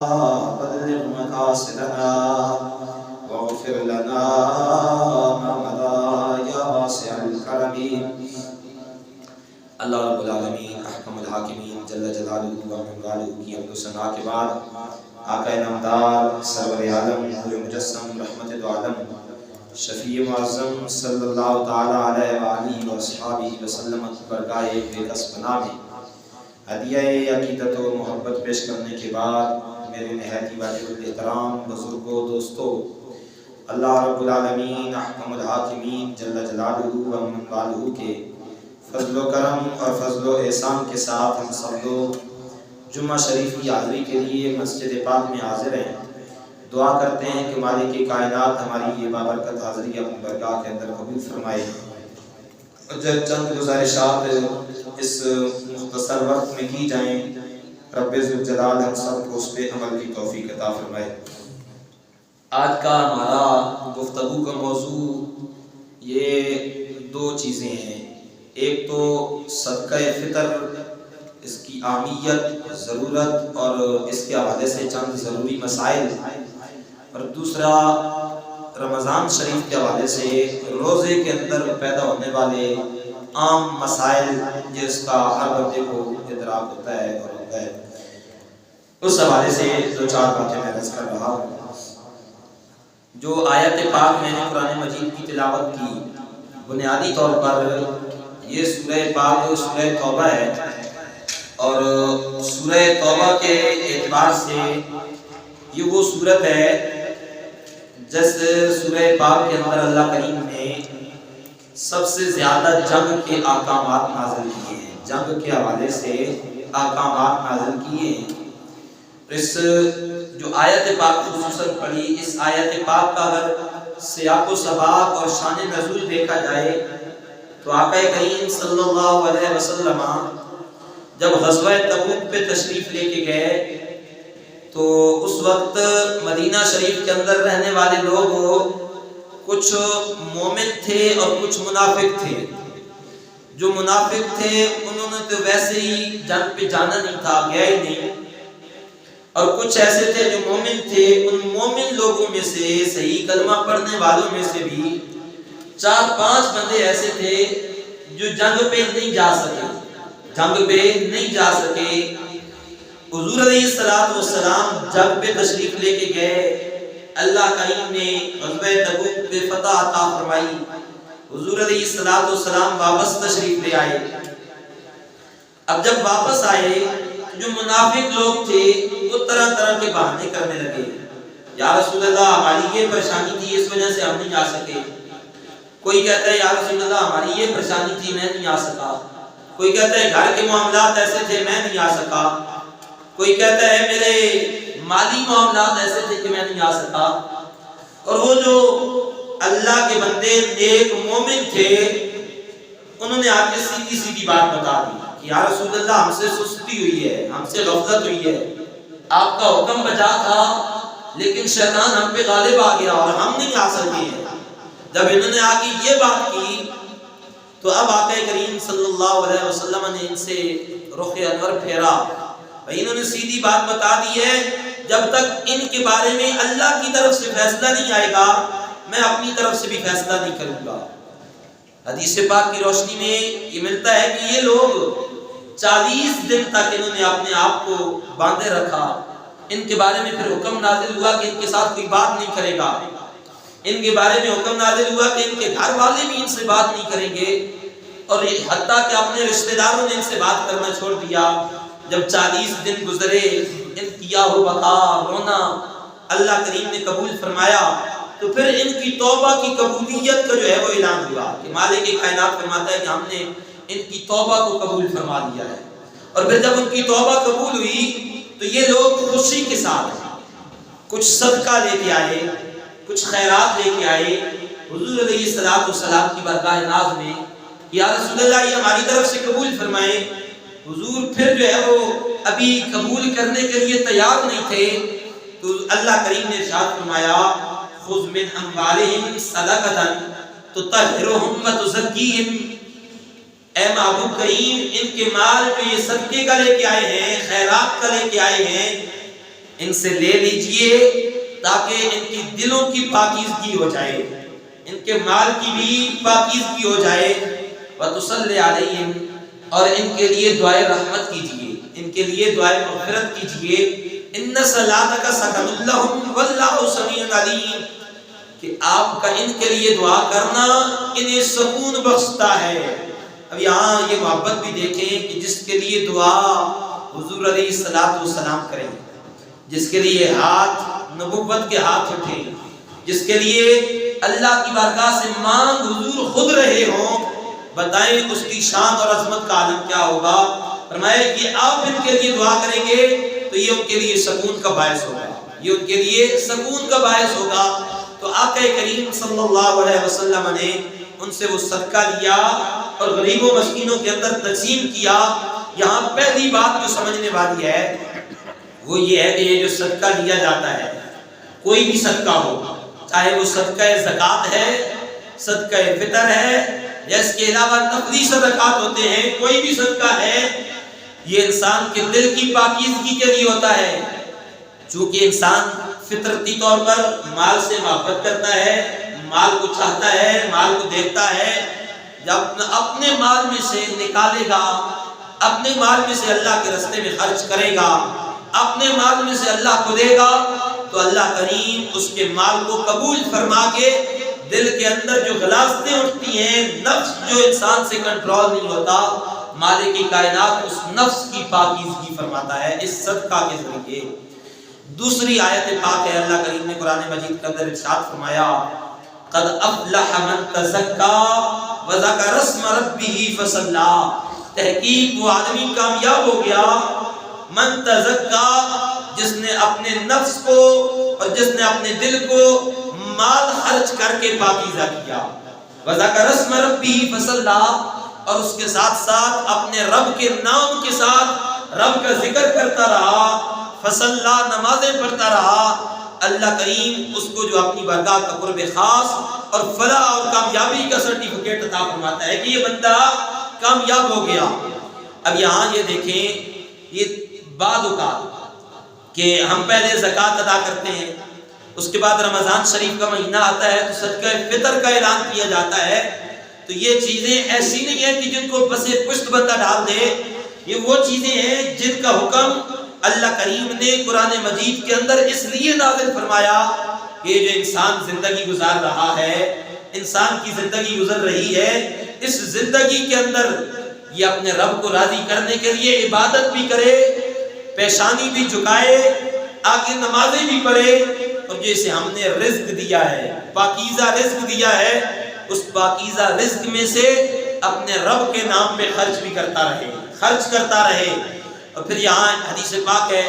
بلغ مقاصدنا واغفر لنا ما مضى يا واسع الكرم. اللہ رب العالمین احکم الحاکمین جل جلالہ و من والہ کی حمد و ثنا کے بعد آقا نامدار سرور عالم نور مجسم رحمت دو عالم شفیع معظم صلی اللہ تعالی علیہ وآلہ واصحابہ وسلم برگاہ بے کس بنا میں ہدیہ عقیدت و محبت پیش کرنے کے بعد میرے نہایت واجب الاحترام بزرگوں دوستو، اللہ رب العالمین احکم الحاکمین جل جلالہ و من والہ کے فضل و کرم اور فضل و احسان کے ساتھ ہم سب لوگ جمعہ شریف کی حاضری کے لیے مسجد پاک میں حاضر ہیں. دعا کرتے ہیں کہ مالک کائنات ہماری یہ بابرکت حاضری اپنی برگاہ کے اندر قبول فرمائے. چند گزارشات اس مختصر وقت میں کی جائیں. رب ذوالجلال ہم سب کو اس پہ عمل کی توفیق عطا فرمائے. آج کا ہمارا گفتگو کا موضوع یہ دو چیزیں ہیں. ایک تو صدقہ فطر، اس کی اہمیت، ضرورت اور اس کے حوالے سے چند ضروری مسائل، اور دوسرا رمضان شریف کے حوالے سے روزے کے اندر پیدا ہونے والے عام مسائل جس کا ہر بندے کو ادراک ہوتا ہے اور ہوتا ہے. اس حوالے سے دو چار باتیں میں عرض کر رہا ہوں. جو آیت پاک میں نے قرآن مجید کی تلاوت کی، بنیادی طور پر یہ سورہ پاک سورہ توبہ ہے، اور سورہ توبہ کے اعتبار سے یہ وہ صورت ہے جس سورہ پاک کے اندر اللہ کریم نے سب سے زیادہ جنگ کے احکامات نازل کیے ہیں، جنگ کے حوالے سے احکامات نازل کیے ہیں. اس جو آیت پاک خصوصاً پڑھی، اس آیت پاک کا اگر سیاق و سباق اور شان نزول دیکھا جائے تو آقا کریم صلی اللہ علیہ وسلم جب غزوہ تبوک پہ تشریف لے کے گئے تو اس وقت مدینہ شریف کے اندر رہنے والے لوگ کچھ مومن تھے اور کچھ منافق تھے. جو منافق تھے انہوں نے تو ویسے ہی جنگ پہ جانا نہیں تھا، گیا ہی نہیں، اور کچھ ایسے تھے جو مومن تھے. ان مومن لوگوں میں سے، صحیح کلمہ پڑھنے والوں میں سے بھی 4-5 بندے ایسے تھے جو جنگ پہ نہیں جا سکے، جنگ پہ نہیں جا سکے. حضور علیہ السلام جنگ پہ تشریف لے کے گئے. اللہ کریم نے غزوہ تبوک پہ فتح عطا فرمائی. حضور علیہ السلام واپس تشریف لے آئے. اب جب واپس آئے، جو منافق لوگ تھے وہ طرح طرح کے بہانے کرنے لگے. یا رسول اللہ، ہماری یہ پریشانی تھی، اس وجہ سے ہم نہیں جا سکے. کوئی کہتا ہے یا رسول اللہ ہماری یہ پریشانی تھی، میں نہیں آ سکا. کوئی کہتا ہے گھر کے معاملات ایسے تھے، میں نہیں آ سکا. کوئی کہتا ہے میرے مالی معاملات ایسے تھے کہ میں نہیں آ سکا. اور وہ جو اللہ کے بندے نیک مومن تھے انہوں نے آ کے سیدھی سیدھی بات بتا دی کہ یا رسول اللہ ہم سے سستی ہوئی ہے، ہم سے غفلت ہوئی ہے، آپ کا حکم بجا تھا لیکن شیطان ہم پہ غالب آ گیا اور ہم نہیں آ سکے ہیں. جب انہوں نے آگے یہ بات کی تو اب آقا کریم صلی اللہ علیہ وسلم نے ان سے رخ انور پھیرا. انہوں نے سیدھی بات بتا دی ہے، جب تک ان کے بارے میں اللہ کی طرف سے فیصلہ نہیں آئے گا میں اپنی طرف سے بھی فیصلہ نہیں کروں گا. حدیث پاک کی روشنی میں یہ ملتا ہے کہ یہ لوگ 40 دن تک انہوں نے اپنے آپ کو باندھے رکھا. ان کے بارے میں پھر حکم نازل ہوا کہ ان کے ساتھ کوئی بات نہیں کرے گا. ان کے بارے میں حکم نازل ہوا کہ ان کے گھر والے بھی ان سے بات نہیں کریں گے، اور حتیٰ کہ اپنے رشتہ داروں نے ان سے بات کرنا چھوڑ دیا. جب 40 دن گزرے، ان کی یا بقا رونا اللہ کریم نے قبول فرمایا، تو پھر ان کی توبہ کی قبولیت کا جو ہے وہ اعلان ہوا کہ مالک کائنات فرماتا ہے کہ ہم نے ان کی توبہ کو قبول فرما دیا ہے. اور پھر جب ان کی توبہ قبول ہوئی تو یہ لوگ خوشی کے ساتھ کچھ صدقہ لے کے آئے، کچھ خیرات لے کے آئے حضور علیہ السلام کی بارگاہ ناز میں. یا رسول اللہ یہ ہماری طرف سے قبول فرمائیں. حضور پھر جو ہے وہ ابھی قبول کرنے کے لیے تیار نہیں تھے تو اللہ کریم نے ارشاد فرمایا خذ من اموالہم صدقۃ تطہرھم وتزکیہم. اے محبوب کریم ان کے مال جو یہ صدقے کا لے کے آئے ہیں، خیرات کا لے کے آئے ہیں، ان سے لے لیجئے تاکہ ان کی دلوں کی پاکیزگی ہو جائے، ان کے مال کی بھی پاکیزگی ہو جائے۔ وَتُصَلِّ عَلَيْهِمْ، اور ان کے لیے دعائے رحمت کیجئے، ان کے لیے دعائے مغفرت کیجئے۔ إِنَّ صَلَاتَكَ سَكَنٌ لَّهُمْ وَاللَّهُ سَمِيعٌ عَلِيمٌ، کہ آپ کا ان کے لیے دعا کرنا انہیں سکون بخشتا ہے۔ اب یہاں یہ محبت بھی دیکھیں کہ جس کے لیے دعا حضور علیہ السلام کریں، جس کے لیے ہاتھ نبوت کے ہاتھ اٹھیں، جس کے لیے اللہ کی بارگاہ سے مانگ حضور خود رہے ہوں، بتائیں اس کی شان اور عظمت کا عالم کیا ہوگا۔ فرمایا کہ آپ ان کے لیے دعا کریں گے تو یہ ان کے لیے سکون کا باعث ہوگا، یہ ان کے لیے سکون کا باعث ہوگا۔ تو آقا کریم صلی اللہ علیہ وسلم نے ان سے وہ صدقہ لیا اور غریب و مسکینوں کے اندر تقسیم کیا۔ یہاں پہلی بات جو سمجھنے والی ہے وہ یہ ہے کہ یہ جو صدقہ لیا جاتا ہے، کوئی بھی صدقہ ہو، چاہے وہ صدقہ زکوٰۃ ہے، صدقہ فطر ہے، یا اس کے علاوہ نقدی صدقات ہوتے ہیں، کوئی بھی صدقہ ہے، یہ انسان کے دل کی پاکیزگی کے لیے ہوتا ہے۔ چونکہ انسان فطرتی طور پر مال سے محبت کرتا ہے، مال کو چاہتا ہے، مال کو دیکھتا ہے، جب اپنے مال میں سے نکالے گا، اپنے مال میں سے اللہ کے راستے میں خرچ کرے گا، اپنے مال میں سے اللہ کو دے گا، تو اللہ کریم اس کے مال کو قبول فرما کے دل کے اندر جو غلاظتیں اٹھتی ہیں، نفس جو انسان سے کنٹرول نہیں ہوتا، مالک کائنات اس نفس کی پاکیزگی فرماتا ہے اس صدقہ کے ذریعے۔ دوسری آیت پاک ہے، اللہ کریم نے قرآن مجید کے اندر ارشاد فرمایا قد افلح من تزکا وذکر اسم ربہ فصلی، تحقیق وہ آدمی کامیاب ہو گیا، من تزکا، جس نے اپنے نفس کو اور جس نے اپنے دل کو مال خرچ کر کے پاکیزہ کیا، وذکر اسم ربہ فصلی، اور اس کے ساتھ ساتھ اپنے رب کے نام کے ساتھ رب کا ذکر کرتا رہا، فصلی، نمازیں پڑھتا رہا، اللہ کریم اس کو جو اپنی بارگاہ کا قرب خاص اور فلاح اور کامیابی کا سرٹیفکیٹ عطا فرماتا ہے کہ یہ بندہ کامیاب ہو گیا۔ اب یہاں یہ دیکھیں، یہ بعد اوقات کہ ہم پہلے زکوٰۃ ادا کرتے ہیں، اس کے بعد رمضان شریف کا مہینہ آتا ہے تو صدقہ فطر کا اعلان کیا جاتا ہے، تو یہ چیزیں ایسی نہیں ہیں کہ جن کو بس پشت بندہ ڈال دے، یہ وہ چیزیں ہیں جن کا حکم اللہ کریم نے قرآن مجید کے اندر اس لیے نازل فرمایا کہ جو انسان زندگی گزار رہا ہے، انسان کی زندگی گزر رہی ہے، اس زندگی کے اندر یہ اپنے رب کو راضی کرنے کے لیے عبادت بھی کرے، پیشانی بھی جھکائے، آگے نمازیں بھی پڑھے، اور جیسے ہم نے رزق دیا ہے، پاکیزہ رزق دیا ہے، اس پاکیزہ رزق میں سے اپنے رب کے نام پہ خرچ بھی کرتا رہے، خرچ کرتا رہے۔ اور پھر یہاں حدیث پاک ہے